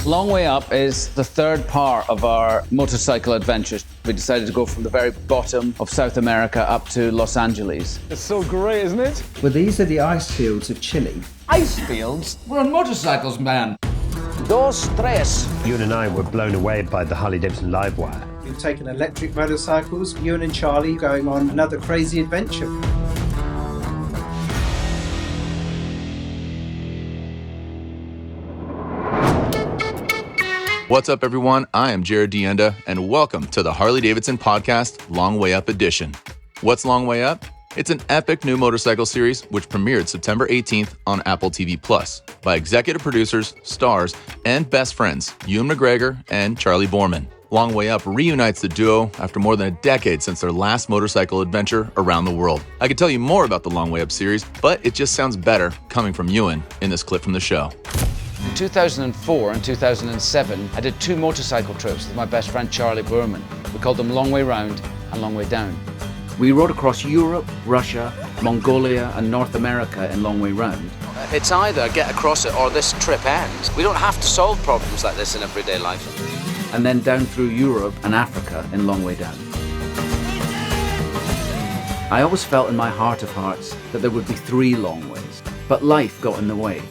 Long Way Up is the third part of our motorcycle adventures. We decided to go from the very bottom of South America up to Los Angeles. It's so great, isn't it? Well, these are the ice fields of Chile. Ice fields? We're on motorcycles, man. Dos, tres. Ewan and I were blown away by the Harley-Davidson Livewire. We've taken electric motorcycles, Ewan and Charlie going on another crazy adventure. What's up, everyone? I am Jared Dienda, and welcome to the Harley-Davidson podcast, Long Way Up Edition. What's Long Way Up? It's an epic new motorcycle series which premiered September 18th on Apple TV Plus by executive producers, stars, and best friends Ewan McGregor and Charley Boorman. Long Way Up reunites the duo after more than a decade since their last motorcycle adventure around the world. I could tell you more about the Long Way Up series, but it just sounds better coming from Ewan in this clip from the show. In 2004 and 2007, I did 2 motorcycle trips with my best friend Charley Boorman. We called them Long Way Round and Long Way Down. We rode across Europe, Russia, Mongolia, and North America in Long Way Round. It's either get across it or this trip ends. We don't have to solve problems like this in everyday life. And then down through Europe and Africa in Long Way Down. I always felt in my heart of hearts that there would be 3 long ways, but life got in the way.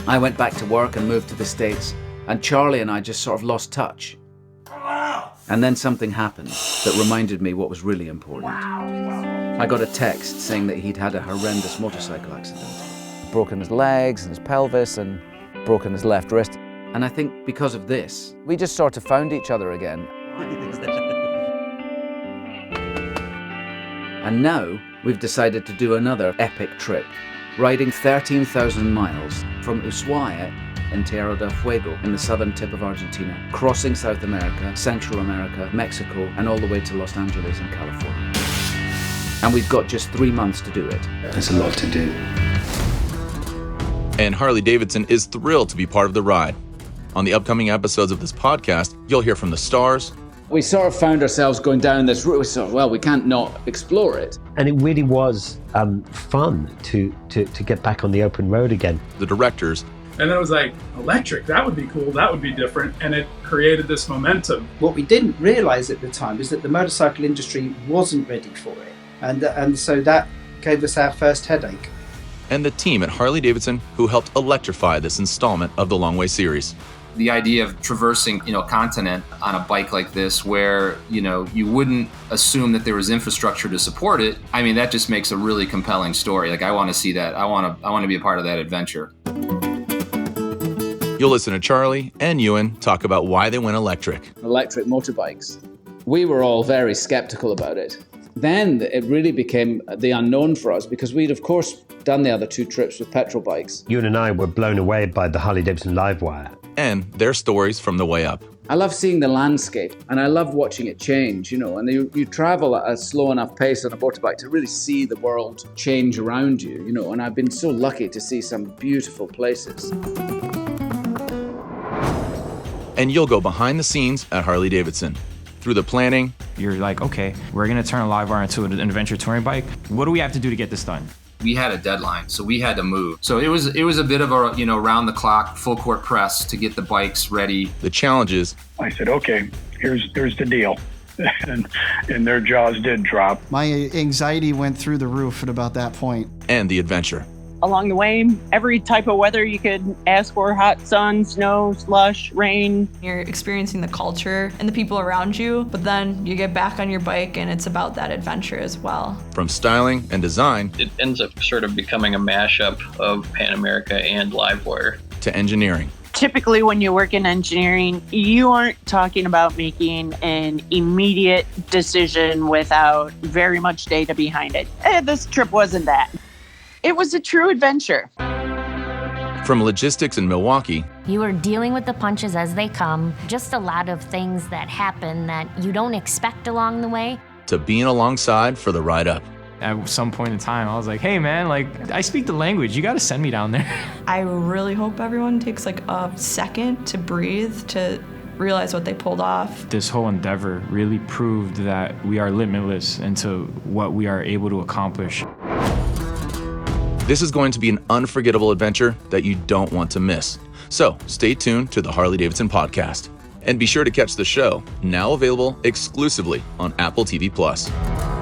I went back to work and moved to the States, and Charlie and I just sort of lost touch. And then something happened that reminded me what was really important. I got a text saying that he'd had a horrendous motorcycle accident. Broken his legs and his pelvis and broken his left wrist. And I think because of this, we just sort of found each other again. And now we've decided to do another epic trip, riding 13,000 miles from Ushuaia in Tierra del Fuego in the southern tip of Argentina, crossing South America, Central America, Mexico, and all the way to Los Angeles in California. And we've got just 3 months to do it. There's a lot to do. And Harley-Davidson is thrilled to be part of the ride. On the upcoming episodes of this podcast, you'll hear from the stars. We sort of found ourselves going down this route. We thought, well, we can't not explore it. And it really was fun to get back on the open road again. The directors. And then it was like, electric, that would be cool, that would be different. And it created this momentum. What we didn't realise at the time is that the motorcycle industry wasn't ready for it. And so that gave us our first headache. And the team at Harley-Davidson who helped electrify this installment of the Long Way series. The idea of traversing, a continent on a bike like this where, you wouldn't assume that there was infrastructure to support it. I mean, that just makes a really compelling story. Like, I want to see that. I want to be a part of that adventure. You'll listen to Charlie and Ewan talk about why they went electric. Electric motorbikes. We were all very skeptical about it. Then it really became the unknown for us because we'd, of course, done the other 2 trips with petrol bikes. Ewan and I were blown away by the Harley-Davidson Livewire. And their stories from the way up. I love seeing the landscape and I love watching it change, and you travel at a slow enough pace on a motorbike to really see the world change around you, and I've been so lucky to see some beautiful places. And you'll go behind the scenes at Harley-Davidson. Through the planning. You're like, okay, we're going to turn a Livewire into an adventure touring bike. What do we have to do to get this done? We had a deadline, so we had to move. So it was a bit of a, round the clock, full court press to get the bikes ready. The challenges. I said, okay, here's the deal. and their jaws did drop. My anxiety went through the roof at about that point. And the adventure. Along the way, every type of weather you could ask for: hot sun, snow, slush, rain. You're experiencing the culture and the people around you, but then you get back on your bike and it's about that adventure as well. From styling and design. It ends up sort of becoming a mashup of Pan America and Livewire. To engineering. Typically when you work in engineering, you aren't talking about making an immediate decision without very much data behind it. This trip wasn't that. It was a true adventure. From logistics in Milwaukee. You are dealing with the punches as they come. Just a lot of things that happen that you don't expect along the way. To being alongside for the ride up. At some point in time, I was like, hey man, I speak the language. You got to send me down there. I really hope everyone takes a second to breathe, to realize what they pulled off. This whole endeavor really proved that we are limitless into what we are able to accomplish. This is going to be an unforgettable adventure that you don't want to miss. So stay tuned to the Harley-Davidson podcast. And be sure to catch the show, now available exclusively on Apple TV+.